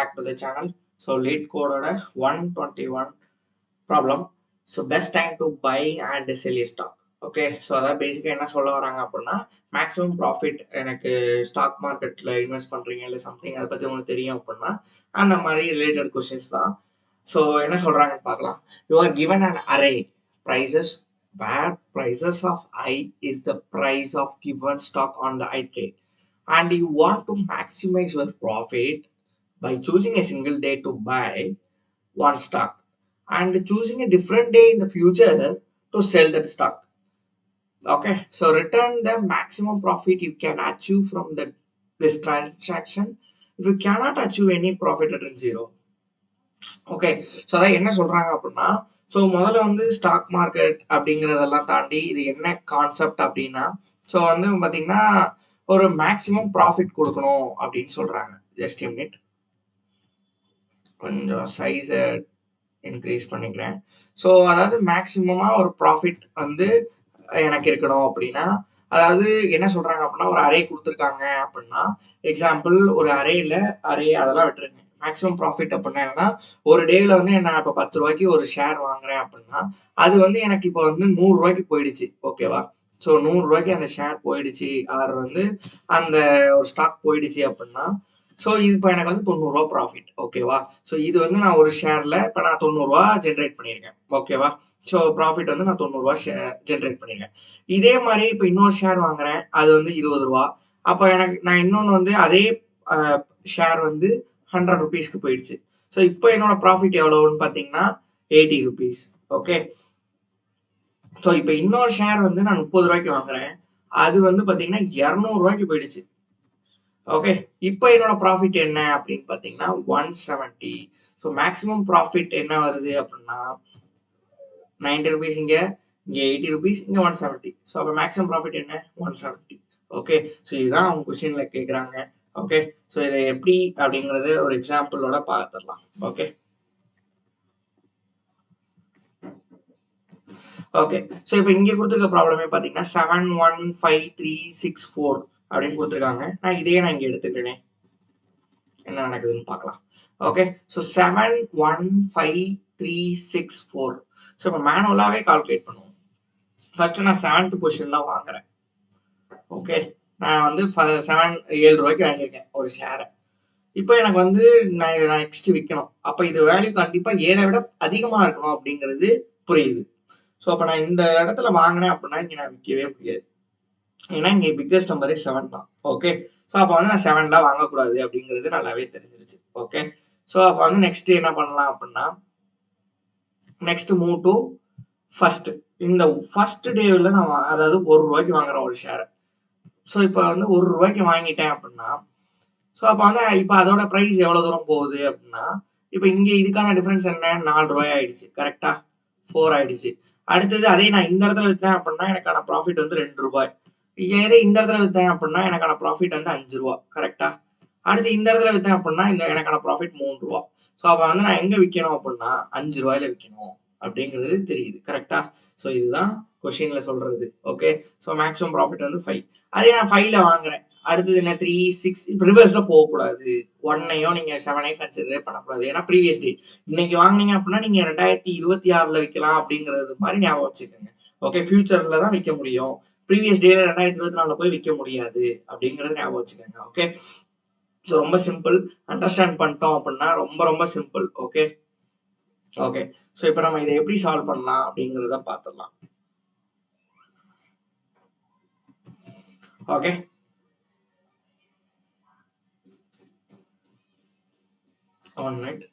back to the channel. So lead code 121 problem. So best time to buy and sell stock. Okay so அதான் பேசிக்காக என்ன சொல்ல வராங்க அப்படின்னா மேக்ஸிமம் ப்ராஃபிட் எனக்கு ஸ்டாக் மார்க்கெட்டில் இன்வெஸ்ட் பண்ணுறீங்க இல்லை சம்திங் அதை பற்றி உங்களுக்கு தெரியும் அப்படின்னா அந்த மாதிரி ரிலேட்டட் கொஸ்டின்ஸ் தான். ஸோ என்ன சொல்கிறாங்கன்னு பார்க்கலாம். You are given an array prices where prices of I is the price of given stock on the I trade and you want to maximize your profit by choosing a single day to buy one stock and choosing a different day in the future to sell that stock. Okay, so return the maximum profit you can achieve from this transaction. If you cannot achieve any profit, return zero. Okay so அதான் என்ன சொல்றாங்க அப்படின்னா, so முதல்ல வந்து stock market அப்படிங்கிறதெல்லாம் தாண்டி இது என்ன கான்செப்ட் அப்படின்னா, ஸோ வந்து பார்த்தீங்கன்னா ஒரு மேக்ஸிமம் ப்ராஃபிட் கொடுக்கணும் அப்படின்னு சொல்றாங்க. ஜஸ்ட் மினிட், கொஞ்சம் சைஸை இன்க்ரீஸ் பண்ணிக்கிறேன். ஸோ அதாவது மேக்ஸிமமாக ஒரு ப்ராஃபிட் வந்து எனக்கு இருக்கணும் அப்படின்னா, அதாவது என்ன சொல்றாங்க அப்படின்னா, ஒரு அரே கொடுத்துருக்காங்க அப்படின்னா, எக்ஸாம்பிள் ஒரு அரே அதெல்லாம் விட்டுருங்க. மேக்ஸிமம் ப்ராஃபிட் அப்படின்னா என்னன்னா, ஒரு டேல வந்து நான் இப்போ 10 ரூபாய்க்கு ஒரு ஷேர் வாங்குறேன் அப்படின்னா அது வந்து எனக்கு இப்போ வந்து 100 ரூபாய்க்கு போயிடுச்சு. ஓகேவா? ஸோ 100 ரூபாய்க்கு அந்த ஷேர் போயிடுச்சு, ஆர் வந்து அந்த ஒரு ஸ்டாக் போயிடுச்சு அப்படின்னா, ஸோ இது இப்போ எனக்கு வந்து 90 ரூபா ப்ராஃபிட். ஓகேவா? ஸோ இது வந்து நான் ஒரு ஷேர்ல இப்போ நான் 90 ரூபா ஜென்ரேட் பண்ணியிருக்கேன். ஓகேவா? ஸோ ப்ராஃபிட் வந்து நான் 90 ரூபா ஜென்ரேட் பண்ணியிருக்கேன். இதே மாதிரி இப்போ இன்னொரு ஷேர் வாங்குறேன், அது வந்து 20 ரூபா. அப்போ எனக்கு நான் இன்னொன்று வந்து அதே ஷேர் வந்து 100 ருபீஸ்க்கு போயிடுச்சு. ஸோ இப்போ என்னோட ப்ராஃபிட் எவ்வளவுன்னு பார்த்தீங்கன்னா 80 ருபீஸ். ஓகே, ஸோ இப்போ இன்னொரு ஷேர் வந்து நான் 30 ரூபாய்க்கு வாங்குறேன், அது வந்து பார்த்தீங்கன்னா 200 ரூபாய்க்கு போயிடுச்சு. ஓகே, இப்போ என்னோட ப்ராஃபிட் என்ன அப்படின்னு பார்த்தீங்கன்னா 170. ஸோ மேக்ஸிமம் ப்ராஃபிட் என்ன வருது அப்படின்னா 90 ருபீஸ், இங்கே 80 ருபீஸ், இங்கே 170. ஸோ அப்போ மேக்ஸிமம் ப்ராஃபிட் என்ன 170. ஓகே, ஸோ இதுதான் அவங்க கொஸ்டின்ல கேட்குறாங்க. ஓகே, ஸோ இதை எப்படி அப்படிங்கறது ஒரு எக்ஸாம்பிளோட பார்த்துடலாம். ஓகே ஓகே ஸோ இப்போ இங்கே கொடுத்துருக்க ப்ராப்ளமே பார்த்தீங்கன்னா 715364 அப்படின்னு கொடுத்துருக்காங்க. நான் இங்கே எடுத்துக்கிறேன், என்ன நடக்குதுன்னு பார்க்கலாம். Okay, so 715364. ஸோ இப்போ மேனுவலாகவே கால்குலேட் பண்ணுவோம். ஃபர்ஸ்ட் நான் 7th பொசிஷன்ல வாங்குறேன். ஓகே, நான் வந்து 7 ரூபாய்க்கு வாங்கியிருக்கேன் ஒரு ஷேரை. இப்போ எனக்கு வந்து நான் நெக்ஸ்ட் விற்கணும். அப்போ இது வேல்யூ கண்டிப்பா 7 விட அதிகமா இருக்கணும் அப்படிங்கிறது புரியுது. ஸோ அப்போ நான் இந்த இடத்துல வாங்கினேன் அப்படின்னா இங்கே நான் விற்கவே முடியாது, ஏன்னா இங்கே பிக்கஸ்ட் நம்பரே 7 தான். ஓகே, ஸோ அப்போ வந்து நான் 7ல வாங்கக்கூடாது அப்படிங்கிறது நல்லாவே தெரிஞ்சிருச்சு. ஓகே, ஸோ அப்போ வந்து நெக்ஸ்ட் என்ன பண்ணலாம் அப்படின்னா, நெக்ஸ்ட் மூவ் டு ஃபர்ஸ்ட். இந்த ஃபர்ஸ்ட் டேவில் நான் அதாவது 1 ரூபாய்க்கு வாங்குறேன் ஒரு ஷேரை. ஸோ இப்போ வந்து 1 ரூபாய்க்கு வாங்கிட்டேன் அப்படின்னா, ஸோ அப்போ வந்து இப்போ அதோட ப்ரைஸ் எவ்வளோ தூரம் போகுது அப்படின்னா, இப்போ இங்கே இதுக்கான டிஃபரன்ஸ் என்ன 4 ரூபாய் ஆயிடுச்சு. கரெக்டா? 4 ஆயிடுச்சு. அடுத்தது அதே நான் இந்த இடத்துல விற்றேன் அப்படின்னா எனக்கான ப்ராஃபிட் வந்து 2 ரூபாய். இதே இந்த இடத்துல விற்றேன் அப்படின்னா எனக்கான ப்ராஃபிட் வந்து 5 ரூபா. கரெக்டா? அடுத்து இந்த இடத்துல விற்றேன் அப்படின்னா எனக்கான ப்ராஃபிட் 3 ரூபா. ஸோ அப்போ வந்து நான் எங்கே விற்கணும் அப்படின்னா 5 ரூபாயில விற்கணும் அப்படிங்கிறது தெரியுது. கரெக்டா? ஸோ இதுதான் கொஸ்டின்ல சொல்றது. ஓகே, ஸோ மேக்ஸிமம் ப்ராஃபிட் வந்து 5. அதே நான் 5ல வாங்குறேன், அடுத்தது என்ன 3 6. இப்போ ரிவர்ஸ்ல போகக்கூடாது, 1ஐயும் நீங்க 7ஐயும் கன்சிடரே பண்ணக்கூடாது. ஏன்னா ப்ரீவியஸ் டே இன்னைக்கு வாங்கினீங்க அப்படின்னா நீங்க 2026ல விற்கலாம் அப்படிங்கிறது மாதிரி ஞாபகம் வச்சுக்கோங்க. ஓகே, ஃபியூச்சர்ல தான் விற்க முடியும், ப்ரீவியஸ் டேல 2024ல போய் விற்க முடியாது அப்படிங்கறது ஞாபகம் வச்சுக்கோங்க. ஓகே, ஸோ ரொம்ப சிம்பிள், அண்டர்ஸ்டாண்ட் பண்ணிட்டோம் அப்படின்னா ரொம்ப ரொம்ப சிம்பிள். ஓகே ஓகே ஸோ இப்போ நம்ம இதை எப்படி சால்வ் பண்ணலாம் அப்படிங்கிறத பார்த்துடலாம். Okay, one minute.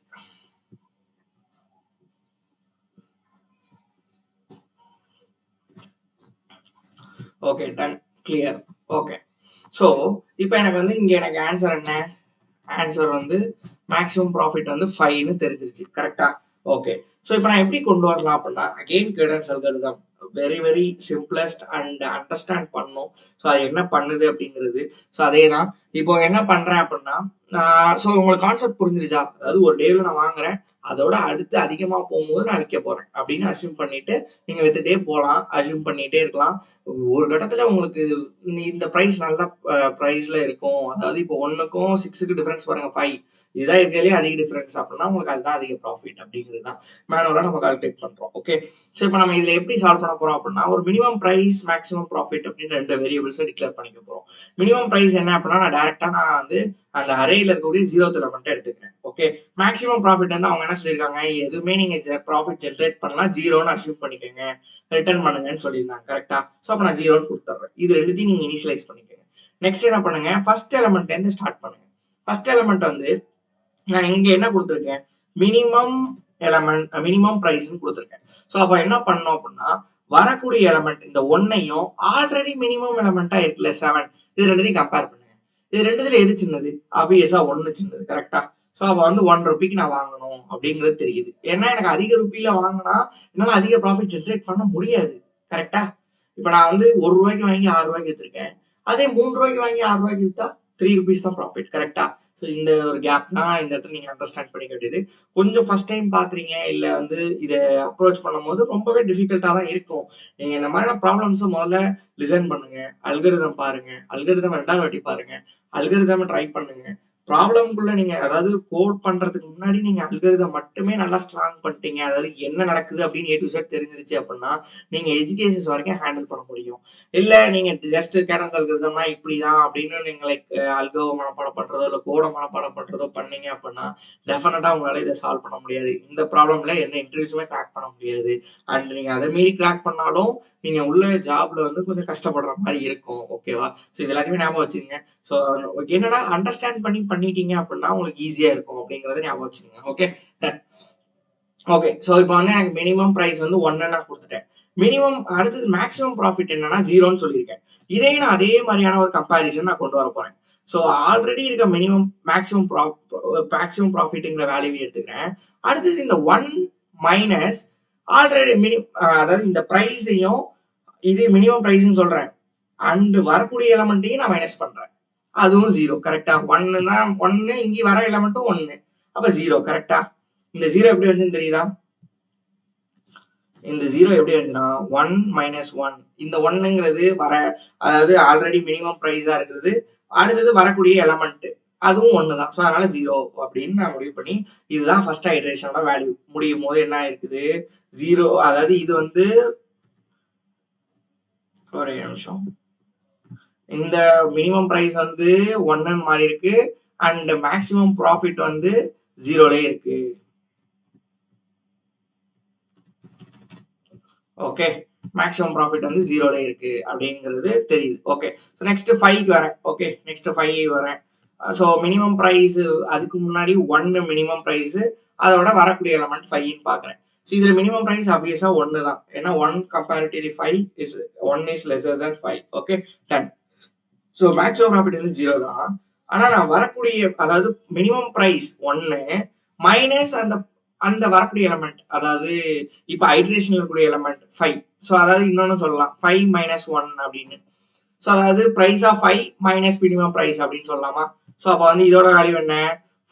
Okay, done, clear. Okay, so இப்போ எனக்கு வந்து இங்கே எனக்கு ஆன்சர் என்ன, ஆன்சர் வந்து மேக்ஸிமம் ப்ராஃபிட் வந்து 5ன்னு தெரிஞ்சிருச்சு. கரெக்டா? ஓகே, ஸோ இப்போ நான் எப்படி கொண்டு வரலாம் அப்படின்னா, again cadence algorithm very very simplest and understand பண்ணும். ஸோ அது என்ன பண்ணுது அப்படிங்கிறது. ஸோ அதே தான் இப்போ என்ன பண்றேன் அப்படின்னா, ஸோ உங்களுக்கு கான்செப்ட் புரிஞ்சிருச்சா? அதாவது ஒரு டேல நான் வாங்குறேன், அதோட அடுத்து அதிகமா போகும்போது நான் விற்க போறேன் அப்படின்னு அசியூம் பண்ணிட்டு நீங்க வித்துட்டே போகலாம், அசியூம் பண்ணிட்டே இருக்கலாம். ஒரு கட்டத்துல உங்களுக்கு இந்த பிரைஸ் நல்ல பிரைஸ்ல இருக்கும். அதாவது இப்போ 1க்கும் 6க்கு டிஃபரன்ஸ் பாருங்க 5. இதுதான் இருக்கிறதுலே அதிக டிஃபரன்ஸ் அப்படின்னா உங்களுக்கு அதுதான் அதிக ப்ராஃபிட் அப்படிங்கிறது தான் மேனுவலா நம்ம கால்குலேட் பண்றோம். ஓகே, ஸோ இப்போ நம்ம இதுல எப்படி சால்வ் பண்ண போறோம் அப்படின்னா ஒரு மினிமம் பிரைஸ் மேக்ஸிமம் ப்ராஃபிட் அப்படின்னு 2 வேரியபிள்ஸை டிக்ளேர் பண்ணிக்க போறோம். மினிமம் பிரைஸ் என்ன அப்படின்னா நான் வந்து அந்த அரேல இருக்கக்கூடிய 0th எலமெண்ட் எடுத்துக்கிறேன். ஓகே, மேக்ஸிமம் ப்ராஃபிட் வந்து அவங்க என்ன சொல்லியிருக்காங்க, எதுவுமே நீங்க ப்ராஃபிட் ஜென்ரேட் பண்ணலாம், 0ன்னு அசியூம் பண்ணிக்கோங்க, ரிட்டர்ன் பண்ணுங்கன்னு சொல்லியிருந்தாங்க. கரெக்டா? ஸோ அப்போ நான் 0ன்னு கொடுத்துட்றேன். இது ரெண்டுத்தையும் நீங்க இனிஷியலைஸ் பண்ணிக்கோங்க. நெக்ஸ்ட் என்ன பண்ணுங்க, ஃபர்ஸ்ட் எலமெண்ட்ல இருந்து ஸ்டார்ட் பண்ணுங்க. ஃபர்ஸ்ட் எலமெண்ட் வந்து நான் இங்க என்ன கொடுத்துருக்கேன், மினிமம் எலமெண்ட் மினிமம் பிரைஸ்ன்னு கொடுத்துருக்கேன். ஸோ அப்போ என்ன பண்ணோம் அப்படின்னா வரக்கூடிய எலமெண்ட் இந்த 1ஐயும் ஆல்ரெடி மினிமம் எலமெண்டா இருக்குல்ல 7, இது ரெண்டுத்தையும் கம்பேர் பண்ணுங்க. இது ரெண்டுத்துல எது சின்னது? ஆப்வியஸா 1 சின்னது. கரெக்டா? ஸோ அப்போ வந்து 1 ரூபிக்கு நான் வாங்கணும் அப்படிங்கிறது தெரியுது. ஏன்னா எனக்கு அதிக ரூபியில வாங்கினா என்னால அதிக ப்ராஃபிட் ஜென்ரேட் பண்ண முடியாது. கரெக்டா? இப்போ நான் வந்து 1 ரூபாய்க்கு வாங்கி 6 ரூபாய்க்கு வித்துருக்கேன். அதே 3 ரூபாய்க்கு வாங்கி 6 ரூபாய்க்கு வித்தா 3 rupees தான் ப்ராஃபிட். கரெக்டா? ஸோ இந்த ஒரு கேப் தான் இந்த இடத்துல நீங்க அண்டர்ஸ்டாண்ட் பண்ணிக்க வேண்டியது. கொஞ்சம் ஃபர்ஸ்ட் டைம் பாக்குறீங்க இல்ல வந்து இதை அப்ரோச் பண்ணும்போது ரொம்பவே டிஃபிகல்ட்டா தான் இருக்கும். நீங்க இந்த மாதிரியான ப்ராப்ளம்ஸை முதல்ல லிசன் பண்ணுங்க, அல்கரிதம் பாருங்க, அல்கரிதம் 2வது வாட்டி பாருங்க, அல்கரிதம் ட்ரை பண்ணுங்க. ப்ராப்ளம்குள்ள நீங்க அதாவது கோட் பண்றதுக்கு முன்னாடி நீங்க அல்கரிதம் மட்டுமே நல்லா ஸ்ட்ராங் பண்ணிட்டீங்க, அதாவது என்ன நடக்குது அப்படின்னு A to Z தெரிஞ்சிருச்சு அப்படின்னா நீங்க எஜுகேஷன்ஸ் வரைக்கும் ஹேண்டில் பண்ண முடியும். இல்ல நீங்க ஜஸ்ட் கேடன்ஸ் அல்கரிதம்னா இப்படிதான் அப்படின்னு நீங்க லைக் அல்கோவை மனப்பாடம் பண்றதோ இல்ல கோட மனப்பாடம் பண்றதோ பண்ணீங்க அப்படின்னா டெஃபினட்டா உங்களால இதை சால்வ் பண்ண முடியாது. இந்த ப்ராப்ளம்ல எந்த இன்டர்வியூஸுமே கிராக் பண்ண முடியாது. அண்ட் நீங்க அதை மீறி கிராக் பண்ணாலும் நீங்க உள்ள ஜாப்ல வந்து கொஞ்சம் கஷ்டப்படுற மாதிரி இருக்கும். ஓகேவா? ஸோ இது எல்லாத்தையுமே ஞாபகம் வச்சுக்கோங்க. ஸோ என்னன்னா அண்டர்ஸ்டாண்ட் பண்ணிட்டீங்க அப்படின்னா உங்களுக்கு ஈஸியா இருக்கும் அப்படிங்கறத ஞாபகம் வச்சுக்கோங்க. Okay, ton. ஓகே, ஸோ இப்போ வந்து எனக்கு மினிமம் பிரைஸ் வந்து 1 நான் கொடுத்துட்டேன். மினிமம் அடுத்தது மேக்ஸிமம் ப்ராஃபிட் என்னன்னா 0ன்னு சொல்லியிருக்கேன். இதே நான் அதே மாதிரியான ஒரு கம்பாரிசன் நான் கொண்டு வர போறேன். ஸோ ஆல்ரெடி இருக்க மேக்ஸிமம் ப்ராஃபிட்ங்கிற வேல்யூவை எடுத்துக்கிறேன். அடுத்தது இந்த 1 மைனஸ் ஆல்ரெடி அதாவது இந்த பிரைஸையும் இது மினிமம் பிரைஸ்ன்னு சொல்றேன் அண்ட் வரக்கூடிய எலமெண்ட்டையும் நான் மைனஸ் பண்றேன். அதுவும் 0. கரெக்டா? 1 தான் 1, இங்கே வர எலமெண்ட்டும் 1, அப்ப 0. கரெக்டா? இந்த 0 எப்படி வந்துன்னு தெரியுதா? இந்த 0 எப்படி வந்துச்சுன்னா 1 மைனஸ் 1, இந்த 1ங்கிறது அதாவது ஆல்ரெடி மினிமம் பிரைஸா இருக்கிறது, அடுத்தது வரக்கூடிய எலமெண்ட் அதுவும் 1 தான். ஸோ அதனால 0 அப்படின்னு நான் முடிவு பண்ணி இதுதான் ஃபர்ஸ்ட் ஐட்ரேஷனோட வேல்யூ. முடியும் போது என்ன இருக்குது 0, அதாவது இது வந்து ஒரே நிமிஷம், இந்த மினிமம் பிரைஸ் வந்து 1ன்னு மாறி இருக்கு அண்ட் மேக்ஸிமம் ப்ராஃபிட் வந்து 0லயே இருக்கு. ஓகே, மேக்ஸிமம் ப்ராஃபிட் வந்து 0லயே இருக்கு அப்படிங்கிறது தெரியுது. ஓகே, ஸோ நெக்ஸ்ட் 5க்கு வரேன். ஓகே, நெக்ஸ்ட் 5 வரேன். ஸோ மினிமம் பிரைஸ் அதுக்கு முன்னாடி 1 மினிமம் பிரைஸ், அதோட வரக்கூடிய எலமெண்ட் 5ன்னு பாக்குறேன். ஸோ இதுல மினிமம் பிரைஸ் ஆப்வியஸா 1 தான். ஏன்னா 1 comparatively 5 is 1 is lesser then 5. Okay, done. So maximum profit வந்து 0 தான். ஆனா நான் வரக்கூடிய அதாவது மினிமம் பிரைஸ் 1 மைனஸ் அந்த அந்த வரக்கூடிய எலமெண்ட், அதாவது இப்ப ஐட்ரேஷன்ல இருக்கக்கூடிய எலமெண்ட் 5. ஸோ அதாவது இன்னொன்னு சொல்லலாம் 5 மைனஸ் 1 அப்படின்னு. ஸோ அதாவது price of 5 minus minimum price அப்படின்னு சொல்லலாமா? ஸோ அப்போ வந்து இதோட வேல்யூ என்ன?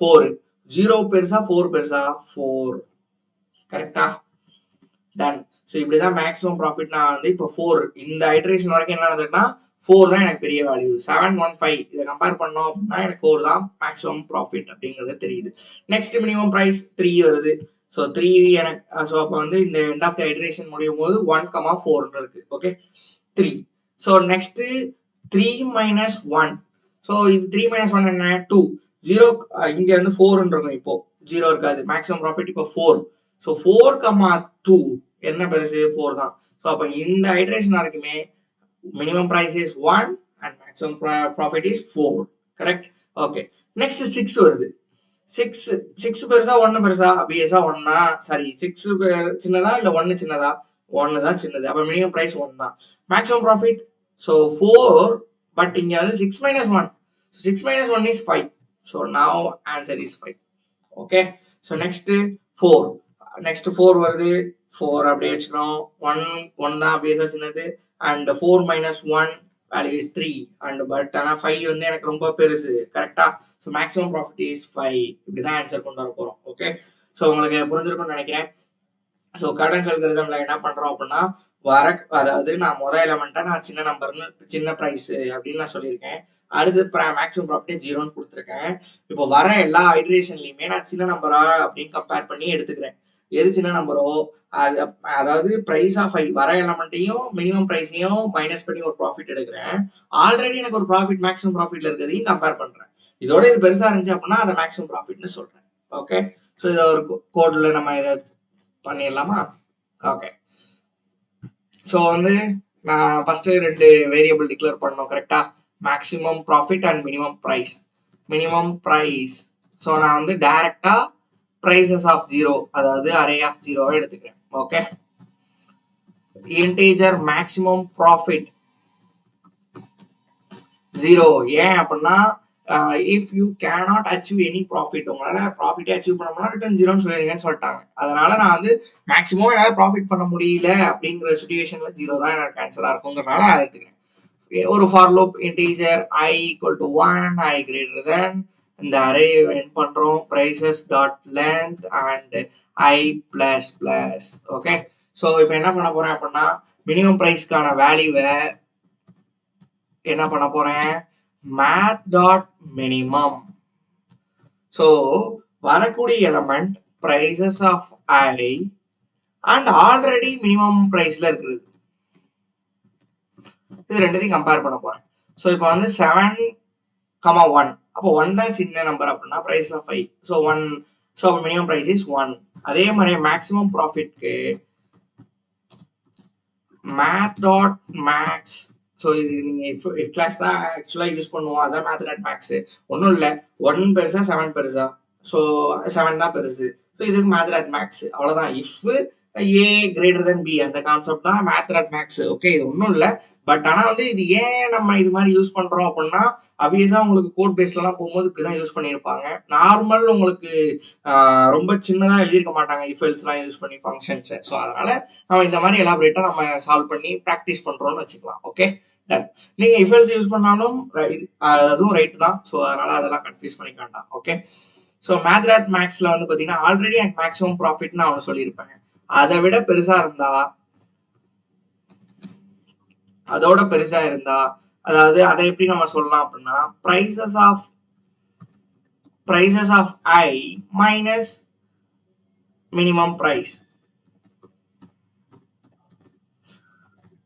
4. 0 பெருசா 4 பெருசா? 4. கரெக்டா? டன். ஸோ இப்படிதான் மேக்ஸிமம் ப்ராஃபிட் நான் வந்து இப்போ 4 இந்த ஐட்ரேஷன் வரைக்கும் என்ன நடந்திருக்குன்னா 4 தான் எனக்கு பெரிய வேல்யூ. 715 இதை கம்பேர் பண்ணோம் அப்படின்னா எனக்கு 4 தான் மேக்ஸிமம் ப்ராஃபிட் அப்படிங்கிறது தெரியுது. நெக்ஸ்ட் மினிமம் பிரைஸ் 3 வருது. ஸோ 3 எனக்கு ஸோ அப்போ வந்து இந்த எண்ட் ஆஃப் த ஐட்ரேஷன் முடியும் போது 1,4 இருக்கு. Okay, 3. So next 3 minus 1. So இது 3 மைனஸ் 1 என்ன? 2. 0 இங்க வந்து 4 இருக்கும், இப்போ 0 இருக்காது. மேக்ஸிமம் ப்ராஃபிட் இப்போ 4. ஸோ 4,2 என்ன பெருசு? 4 தான். ஸோ அப்போ இந்த ஐட்ரேஷன் வரைக்குமே minimum price is 1 and maximum profit is 4. Correct? Okay, next 6 வருது. 6 பெருசா 1 பெருசா? ஆப்வியஸா 1 சாரி 6 சின்னதா இல்ல 1 சின்னதா? 1 தான் சின்னது. அப்ப மினிமம் பிரைஸ் 1 தான். மேக்ஸிமம் ப்ராஃபிட் ஸோ 4, பட் இங்க வந்து 6 minus 1. 6 minus 1 is 5. So now answer is 5. Okay, so next 4. Next 4 வருது. 4 அப்படியே வச்சுக்கணும். 1 தான் ஆப்வியஸா சின்னது and 4 minus 1 value is 3 and but ஆனால் 5 வந்து எனக்கு ரொம்ப பெருசு கரெக்டா. So maximum profit is 5. இப்படிதான் ஆன்சர் கொண்டு வர போறோம். ஓகே, ஸோ உங்களுக்கு புரிஞ்சிருக்கும்னு நினைக்கிறேன். ஸோ கடன் அல்காரிதம்ல என்ன பண்றோம் அப்படின்னா அதாவது நான் முதல் எலமெண்ட்டா நான் சின்ன நம்பர்னு சின்ன பிரைஸ் அப்படின்னு நான் சொல்லியிருக்கேன். அடுத்து மேக்ஸிமம் ப்ராஃபிட் 0ன்னு கொடுத்துருக்கேன். இப்போ வர எல்லா ஐட்ரேஷன்லயுமே நான் சின்ன நம்பரா அப்படின்னு கம்பேர் பண்ணி எடுத்துக்கிறேன். எது சின்ன நம்பரோ அது அதாவது பிரைஸ் ஆஃப் வர எலமெண்ட்டையும் மினிமம் பிரைஸையும் மைனஸ் பண்ணி ஒரு ப்ராஃபிட் எடுக்கிறேன். ஆல்ரெடி எனக்கு ஒரு ப்ராஃபிட் மேக்ஸிமம் ப்ராஃபிட்ல இருக்கிறதையும் கம்பேர் பண்றேன். இதோட இது பெருசா இருந்துச்சு அப்படின்னா அதை மேக்ஸிமம் ப்ராஃபிட்னு சொல்றேன். ஓகே, ஸோ இதை ஒரு கோட்ல நம்ம இதை பண்ணிடலாமா? ஓகே, ஸோ வந்து நான் ஃபர்ஸ்ட் 2 வேரியபிள் டிக்ளேர் பண்ணணும் கரெக்டா. Maximum profit and minimum price. Minimum price so நான் வந்து டைரக்டா ப்ரைசஸ் ஆஃப் 0 அதாவது அரே ஆஃப் 0 எடுத்துக்கிறேன். Okay, integer maximum profit 0. ஏன் அப்படின்னா if you cannot achieve any profit, உங்களால ப்ராஃபிட்டே அச்சீவ் பண்ணணும்னா ரிட்டர்ன் 0ன்னு சொல்லிருங்கன்னு சொல்லிட்டாங்க. அதனால நான் வந்து மேக்ஸிமம் என்னால ப்ராஃபிட் பண்ண முடியல அப்படிங்கிற சுச்சுவேஷன்ல 0 தான் எனக்கு ஆன்சரா இருக்குங்கிறனால நான் எடுத்துக்கிறேன். ஒரு for loop integer i equal to 1, i greater than இந்த அரே என் பண்றோம் prices dot length and i plus plus. Okay, so இப்போ என்ன பண்ண போறேன் அப்படின்னா மினிமம் பிரைஸ்க்கான வேல்யூவை என்ன பண்ண போறேன் math டாட் மினிமம். ஸோ வரக்கூடிய element prices of i and already minimum பிரைஸ்ல இருக்குது. இது ரெண்டுத்தையும் கம்பேர் பண்ண போறேன். ஸோ இப்போ வந்து 7,1 அப்போ 1 தான் சின்ன நம்பர் அப்படின்னா price of 5. So 1, so minimum price is 1. அதே மாதிரி மேக்ஸிமம் ப்ராஃபிட்க்கு மேத் டாட் மேக்ஸ். ஸோ இது நீங்க இஃப் கிளாஸ் தான் ஆக்சுவலா யூஸ் பண்ணுவோம். அதான் மேத் டாட் மேக்ஸ். ஒன்றும் இல்லை, 1 பெருசா 7 பெருசா, ஸோ 7 தான் பெருசு. ஸோ இதுக்கு மேத் டாட் மேக்ஸ் அவ்வளோதான். If A greater then B அந்த கான்செப்ட் தான் மேத் டாட் மேக்ஸ். ஓகே, இது ஒன்றும் இல்லை. பட் ஆனால் வந்து இது ஏன் நம்ம இது மாதிரி யூஸ் பண்றோம் அப்படின்னா அபியஸா உங்களுக்கு கோட் பேஸ்லாம் போகும்போது இப்படிதான் யூஸ் பண்ணியிருப்பாங்க. நார்மல் உங்களுக்கு ரொம்ப சின்னதா எழுதியிருக்க மாட்டாங்க இஃப் எல்ஸ்லாம் யூஸ் பண்ணி ஃபங்க்ஷன்ஸ். ஸோ அதனால நம்ம இந்த மாதிரி எலாபரேட்டா நம்ம சால்வ் பண்ணி ப்ராக்டிஸ் பண்றோம்னு வச்சுக்கலாம். Okay, done. நீங்க இஃப் எல்ஸ் யூஸ் பண்ணாலும் அதுவும் ரைட் தான். ஸோ அதனால அதெல்லாம் கன்ஃபியூஸ் பண்ணிக்க வேண்டாம். ஓகே, ஸோ மேத் டாட் மேக்ஸ்ல வந்து பாத்தீங்கன்னா ஆல்ரெடி எனக்கு மேக்ஸிமம் ப்ராஃபிட்னு அவன் சொல்லியிருப்பாங்க. அதை விட பெருசா இருந்தா அதோட பெருசா இருந்தா அதாவது அதை எப்படி நம்ம சொல்லலாம் அப்படின்னா prices of i minus minimum price.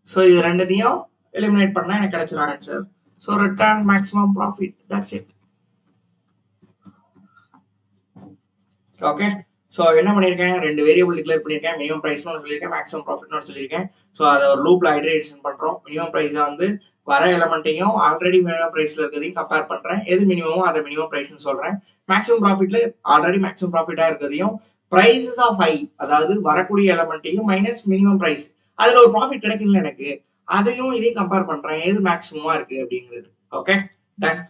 So இது ரெண்டுத்தையும் எலிமினேட் பண்ணா எனக்கு கிடைச்சிடும் answer. So return maximum profit, that's it. Okay, so என்ன பண்ணியிருக்கேன், 2 வேரியபிள் டிக்ளேர் பண்ணியிருக்கேன். மினிமம் ப்ரைஸ்னு ஒன்று சொல்லியிருக்கேன், மேக்ஸிமம் ப்ராஃபிட்னு ஒன்று சொல்லியிருக்கேன். ஸோ அதை ஒரு லூப்ல ஐட்ரேஷன் பண்றோம். மினிமம் ப்ரைஸை வந்து வர எலமெண்ட்டையும் ஆல்ரெடி மினிமம் ப்ரைஸ்ல இருக்கிறதையும் கம்பேர் பண்றேன். எது மினிமமோ அதை மினிமம் ப்ரைஸ்னு சொல்றேன். மேக்ஸிமம் ப்ராஃபிட்ல ஆல்ரெடி மேக்ஸிமம் ப்ராஃபிட்டா இருக்கிறதையும் பிரைசஸ் ஆஃப் i அதாவது வரக்கூடிய எலமெண்ட்டையும் மைனஸ் மினிமம் ப்ரைஸ், அதுல ஒரு ப்ராஃபிட் கிடைக்கல எனக்கு, அதையும் இதையும் கம்பேர் பண்றேன் எது மேக்ஸிமமா இருக்கு அப்படிங்கிறது. Okay, done.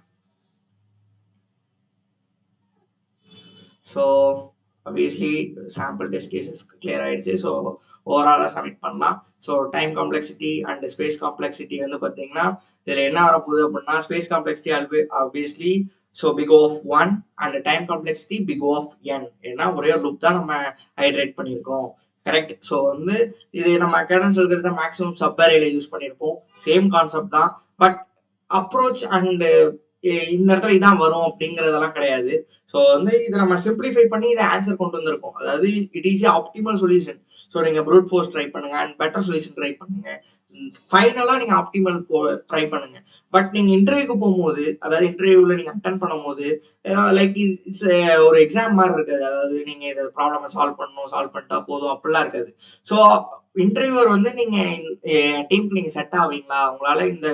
So obviously sample test cases clear ஆயிடுச்சு. ஸோ ஓவராலா சப்மிட் பண்ணலாம். So time complexity and space complexity வந்து பார்த்தீங்கன்னா இதில் என்ன வரப்போகுது அப்படின்னா space complexity obviously so big of 1 and time complexity big of n. ஏன்னா ஒரே ஒரு லூப் தான் நம்ம ஹைட்ரேட் பண்ணியிருக்கோம். கரெக்ட். ஸோ வந்து இது நம்ம கேடன்ஸ் அல்காரிதம் மேக்ஸிமம் சப் அரேல யூஸ் பண்ணியிருப்போம். சேம் கான்செப்ட் தான். பட் அப்ரோச் அண்ட் இந்த இடத்துல இதான் வரும் அப்படிங்கறதெல்லாம் கிடையாது. ஸோ வந்து இதை நம்ம சிம்பிளிஃபை பண்ணி இதை ஆன்சர் கொண்டு வந்திருக்கோம். அதாவது it is optimal solution. So நீங்க ப்ரூட் ஃபோர்ஸ் ட்ரை பண்ணுங்க அண்ட் பெட்டர் சொல்யூஷன் ட்ரை பண்ணுங்க. ஃபைனலா நீங்க ஆப்டிமல் ட்ரை பண்ணுங்க. பட் நீங்க இன்டர்வியூக்கு போகும்போது அதாவது இன்டர்வியூல நீங்க அட்டன் பண்ணும் போது லைக் இட்ஸ் ஒரு எக்ஸாம் மாதிரி இருக்காது. அதாவது நீங்க இதை ப்ராப்ளம் சால்வ் பண்ணிட்டா போதும் அப்படிலாம் இருக்காது. ஸோ இன்டர்வியூவர் வந்து நீங்க டீமுக்கு நீங்க செட் ஆவீங்களா, உங்களால இந்த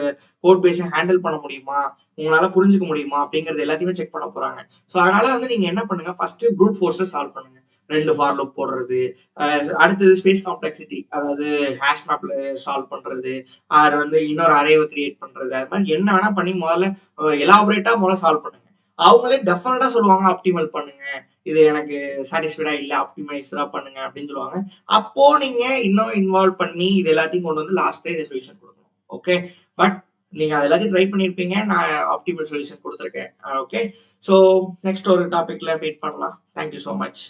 கோட் பேஸை ஹேண்டில் பண்ண முடியுமா, உங்களால புரிஞ்சுக்க முடியுமா அப்படிங்கறது எல்லாத்தையுமே செக் பண்ண போறாங்க. ஸோ அதனால வந்து நீங்க என்ன பண்ணுங்க, ஃபர்ஸ்ட் ப்ரூட் ஃபோர்ஸ் சால்வ் பண்ணுங்க. 2 ஃபார் லூப் போடுறது, அடுத்தது ஸ்பேஸ் காம்ப்ளெக்சிட்டி அதாவது ஹேஷ் மேப்ல சால்வ் பண்றது, ஆர் வந்து இன்னொரு அரேவை கிரியேட் பண்றது, அது மாதிரி என்ன வேணா பண்ணி முதல்ல எலாபரேட்டா முதல்ல சால்வ் பண்ணுங்க. அவங்களே டெஃபினட்டா சொல்லுவாங்க ஆப்டிமல் பண்ணுங்க, இது எனக்கு சாட்டிஸ்ஃபைடா இல்ல ஆப்டிமைஸரா பண்ணுங்க அப்படின்னு சொல்லுவாங்க. அப்போ நீங்க இன்னும் இன்வால்வ் பண்ணி இது எல்லாத்தையும் கொண்டு வந்து லாஸ்ட்ல இந்த சொல்யூஷன் கொடுக்கணும். ஓகே, பட் நீங்க அது எல்லாத்தையும் ட்ரை பண்ணியிருப்பீங்க. நான் ஆப்டிமல் சொல்யூஷன் குடுத்துருக்கேன். ஓகே. ஸோ நெக்ஸ்ட் ஒரு டாபிக்ல மீட் பண்ணலாம். Thank you so much.